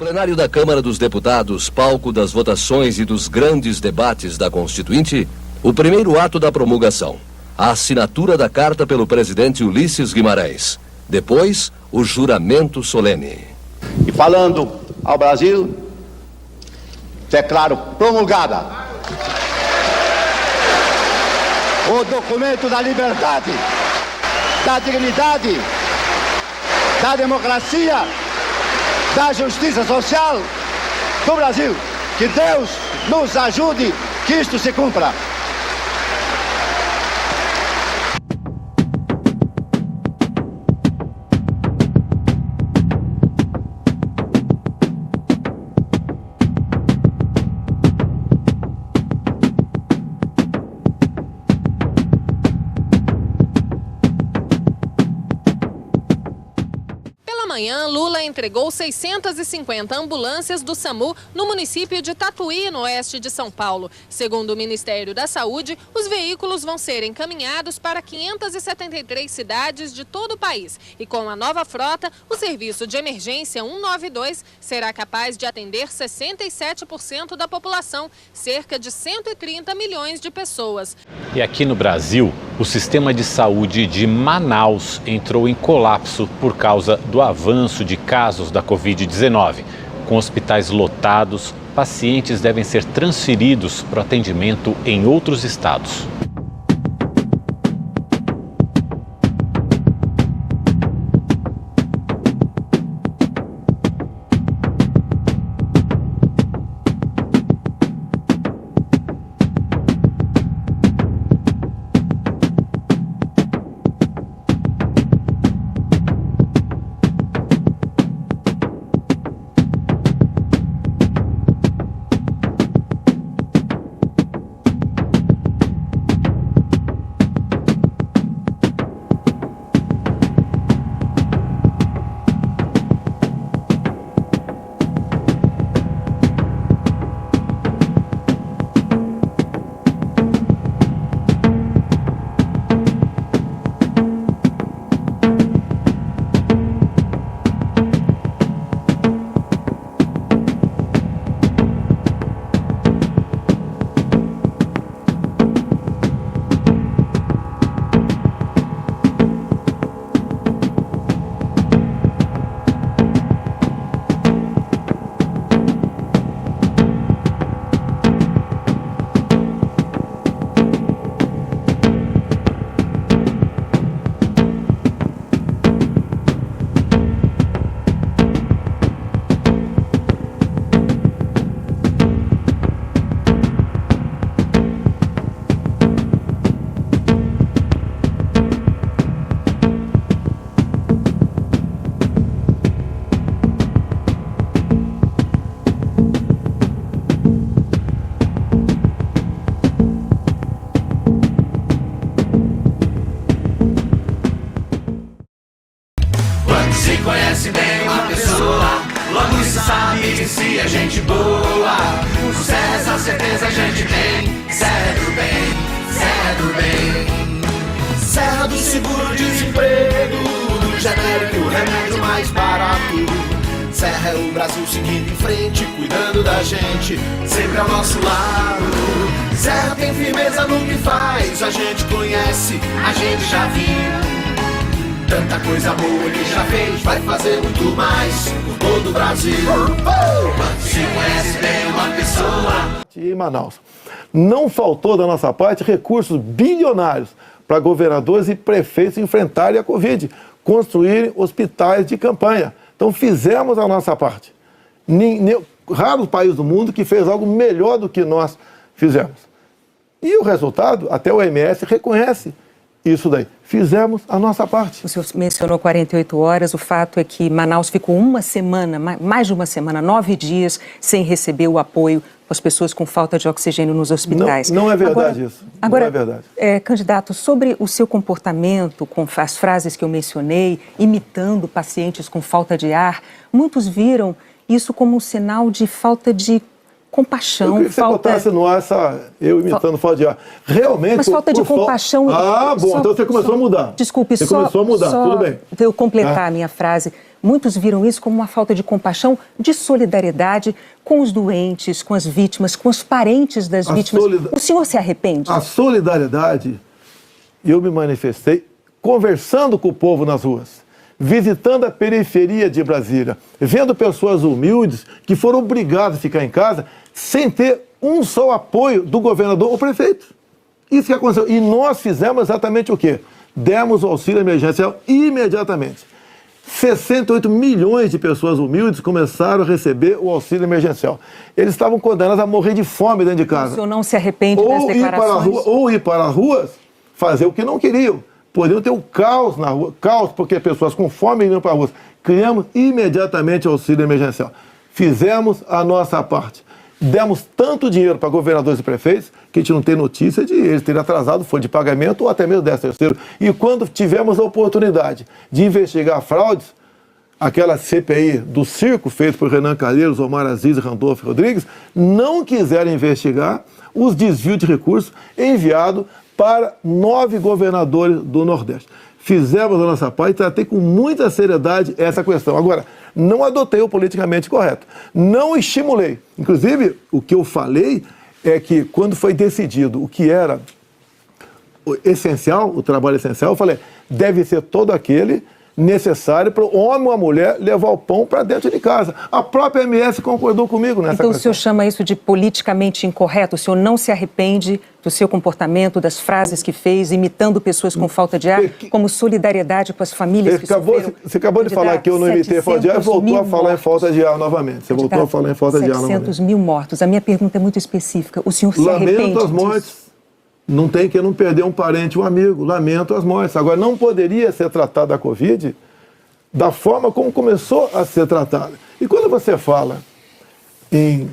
plenário da Câmara dos Deputados, palco das votações e dos grandes debates da Constituinte, o primeiro ato da promulgação, a assinatura da carta pelo presidente Ulisses Guimarães. Depois, o juramento solene. E falando ao Brasil, declaro promulgada o documento da liberdade, da dignidade, da democracia, da justiça social do Brasil. Que Deus nos ajude que isto se cumpra. Amanhã, Lula entregou 650 ambulâncias do SAMU no município de Tatuí, no oeste de São Paulo. Segundo o Ministério da Saúde, os veículos vão ser encaminhados para 573 cidades de todo o país. E com a nova frota, o serviço de emergência 192 será capaz de atender 67% da população, cerca de 130 milhões de pessoas. E aqui no Brasil, o sistema de saúde de Manaus entrou em colapso por causa do avanço de casos da Covid-19. Com hospitais lotados, pacientes devem ser transferidos para o atendimento em outros estados. Se conhece bem uma pessoa, logo se sabe se é gente boa. O César, certeza a gente tem. Serra do bem, Serra do bem. Serra do seguro-desemprego, do genérico, remédio mais barato. Serra é o Brasil seguindo em frente, cuidando da gente, sempre ao nosso lado. Serra tem firmeza no que faz, a gente conhece, a gente já viu. Tanta coisa boa que já fez, vai fazer muito mais por todo o Brasil. Se conhece bem uma pessoa. Em Manaus, não faltou da nossa parte recursos bilionários para governadores e prefeitos enfrentarem a Covid, construírem hospitais de campanha. Então fizemos a nossa parte. Raro país do mundo que fez algo melhor do que nós fizemos. E o resultado, até o OMS reconhece isso daí. Fizemos a nossa parte. O senhor mencionou 48 horas, o fato é que Manaus ficou uma semana, mais de uma semana, 9 dias, sem receber o apoio das pessoas com falta de oxigênio nos hospitais. Não é verdade isso. Agora, não é verdade. Candidato, sobre o seu comportamento, com as frases que eu mencionei, imitando pacientes com falta de ar, muitos viram isso como um sinal de falta de compaixão. Eu queria que você botasse no ar eu imitando falta de ar. Realmente... Mas falta de compaixão... Ah, bom, então você começou a mudar. Desculpe, você começou a mudar, tudo bem. Eu completar a minha frase. Muitos viram isso como uma falta de compaixão, de solidariedade com os doentes, com as vítimas, com os parentes das vítimas. O senhor se arrepende? A solidariedade, eu me manifestei conversando com o povo nas ruas, visitando a periferia de Brasília, vendo pessoas humildes que foram obrigadas a ficar em casa sem ter um só apoio do governador ou prefeito. Isso que aconteceu. E nós fizemos exatamente o quê? Demos o auxílio emergencial imediatamente. 68 milhões de pessoas humildes começaram a receber o auxílio emergencial. Eles estavam condenados a morrer de fome dentro de casa. O senhor não se arrepende das declarações? Ou ir para as ruas, fazer o que não queriam. Poderiam ter um caos na rua, caos porque pessoas com fome iriam para as ruas. Criamos imediatamente o auxílio emergencial. Fizemos a nossa parte. Demos tanto dinheiro para governadores e prefeitos que a gente não tem notícia de eles terem atrasado folha de pagamento ou até mesmo 13º. E quando tivemos a oportunidade de investigar fraudes, aquela CPI do circo feita por Renan Calheiros, Omar Aziz e Randolfo Rodrigues, não quiseram investigar os desvios de recursos enviados para 9 governadores do Nordeste. Fizemos a nossa parte e tratei com muita seriedade essa questão. Agora, não adotei o politicamente correto. Não estimulei. Inclusive, o que eu falei é que quando foi decidido o que era o essencial, o trabalho essencial, eu falei, deve ser todo aquele necessário para o homem ou a mulher levar o pão para dentro de casa. A própria MS concordou comigo nessa questão. Então o senhor chama isso de politicamente incorreto? O senhor não se arrepende do seu comportamento, das frases que fez, imitando pessoas com falta de ar, como solidariedade com as famílias que sofreram? Você acabou de falar que eu não imitei falta de ar e voltou a falar em falta de ar novamente. Você voltou a falar em falta de ar novamente. 700 mil mortos. A minha pergunta é muito específica. O senhor se arrepende disso? Lamento as mortes. Não tem que não perder um parente, um amigo. Lamento as mortes. Agora, não poderia ser tratada a Covid da forma como começou a ser tratada. E quando você fala em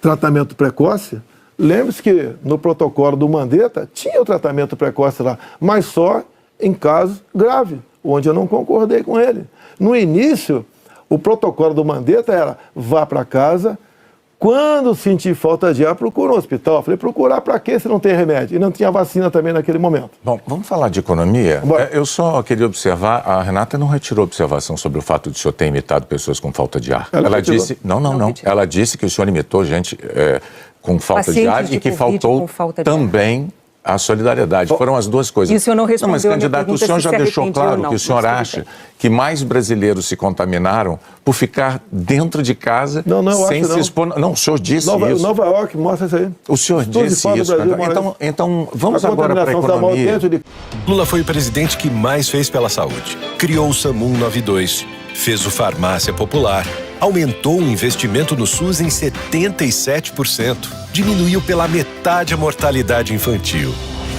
tratamento precoce, lembre-se que no protocolo do Mandetta tinha o tratamento precoce lá, mas só em casos graves, onde eu não concordei com ele. No início, o protocolo do Mandetta era vá para casa. Quando sentir falta de ar, procura um hospital. Eu falei, procurar para quê se não tem remédio? E não tinha vacina também naquele momento. Bom, vamos falar de economia? Eu só queria observar, a Renata não retirou observação sobre o fato de o senhor ter imitado pessoas com falta de ar. Ela disse, não. Ela disse que o senhor imitou gente com falta de ar e que faltou também a solidariedade. Foram as duas coisas. E o senhor não respondeu. Mas, candidato, o senhor já deixou claro que o senhor acha que mais brasileiros se contaminaram por ficar dentro de casa sem se expor. Não, o senhor disse isso. Nova York mostra isso aí. O senhor disse isso. Então, vamos agora para a economia. Lula foi o presidente que mais fez pela saúde. Criou o SAMU 192, fez o Farmácia Popular, aumentou o investimento no SUS em 77%, diminuiu pela metade a mortalidade infantil.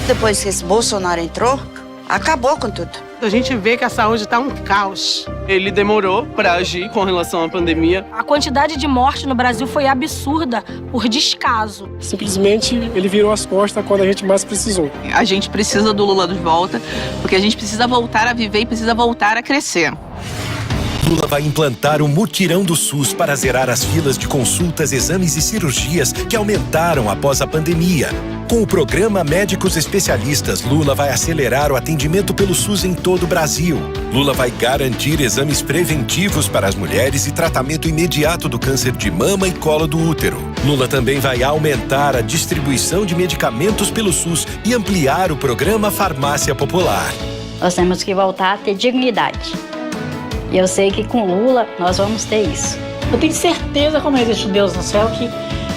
Depois que esse Bolsonaro entrou, acabou com tudo. A gente vê que a saúde está um caos. Ele demorou para agir com relação à pandemia. A quantidade de morte no Brasil foi absurda por descaso. Simplesmente ele virou as costas quando a gente mais precisou. A gente precisa do Lula de volta, porque a gente precisa voltar a viver e precisa voltar a crescer. Lula vai implantar o mutirão do SUS para zerar as filas de consultas, exames e cirurgias que aumentaram após a pandemia. Com o programa Médicos Especialistas, Lula vai acelerar o atendimento pelo SUS em todo o Brasil. Lula vai garantir exames preventivos para as mulheres e tratamento imediato do câncer de mama e colo do útero. Lula também vai aumentar a distribuição de medicamentos pelo SUS e ampliar o programa Farmácia Popular. Nós temos que voltar a ter dignidade. E eu sei que com Lula nós vamos ter isso. Eu tenho certeza, como existe um Deus no céu,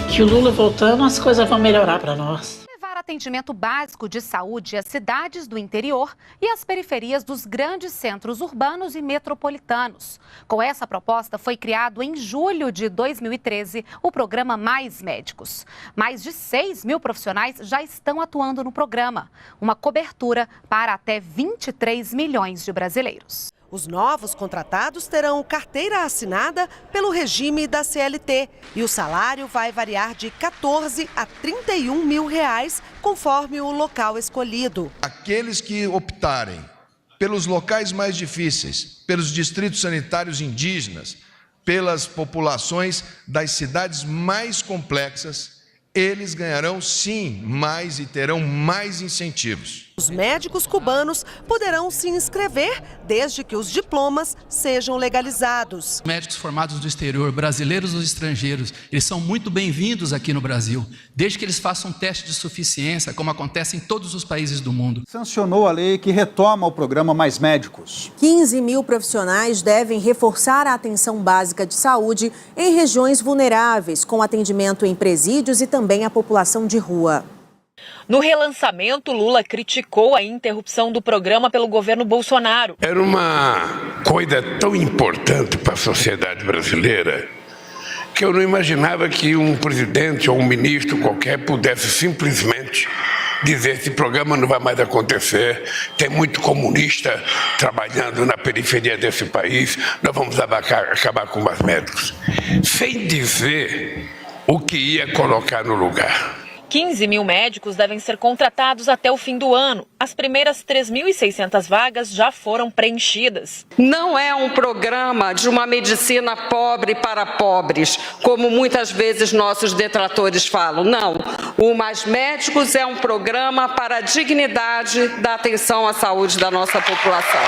que o Lula voltando, as coisas vão melhorar para nós. Levar atendimento básico de saúde às cidades do interior e às periferias dos grandes centros urbanos e metropolitanos. Com essa proposta foi criado em julho de 2013 o programa Mais Médicos. Mais de 6 mil profissionais já estão atuando no programa, uma cobertura para até 23 milhões de brasileiros. Os novos contratados terão carteira assinada pelo regime da CLT e o salário vai variar de 14 a 31 mil reais, conforme o local escolhido. Aqueles que optarem pelos locais mais difíceis, pelos distritos sanitários indígenas, pelas populações das cidades mais complexas, eles ganharão sim mais e terão mais incentivos. Os médicos cubanos poderão se inscrever desde que os diplomas sejam legalizados. Médicos formados do exterior, brasileiros ou estrangeiros, eles são muito bem-vindos aqui no Brasil, desde que eles façam um teste de suficiência, como acontece em todos os países do mundo. Sancionou a lei que retoma o programa Mais Médicos. 15 mil profissionais devem reforçar a atenção básica de saúde em regiões vulneráveis, com atendimento em presídios e também a população de rua. No relançamento, Lula criticou a interrupção do programa pelo governo Bolsonaro. Era uma coisa tão importante para a sociedade brasileira que eu não imaginava que um presidente ou um ministro qualquer pudesse simplesmente dizer: esse programa não vai mais acontecer, tem muito comunista trabalhando na periferia desse país, nós vamos acabar com os médicos, sem dizer o que ia colocar no lugar. 15 mil médicos devem ser contratados até o fim do ano. As primeiras 3.600 vagas já foram preenchidas. Não é um programa de uma medicina pobre para pobres, como muitas vezes nossos detratores falam. Não, o Mais Médicos é um programa para a dignidade da atenção à saúde da nossa população.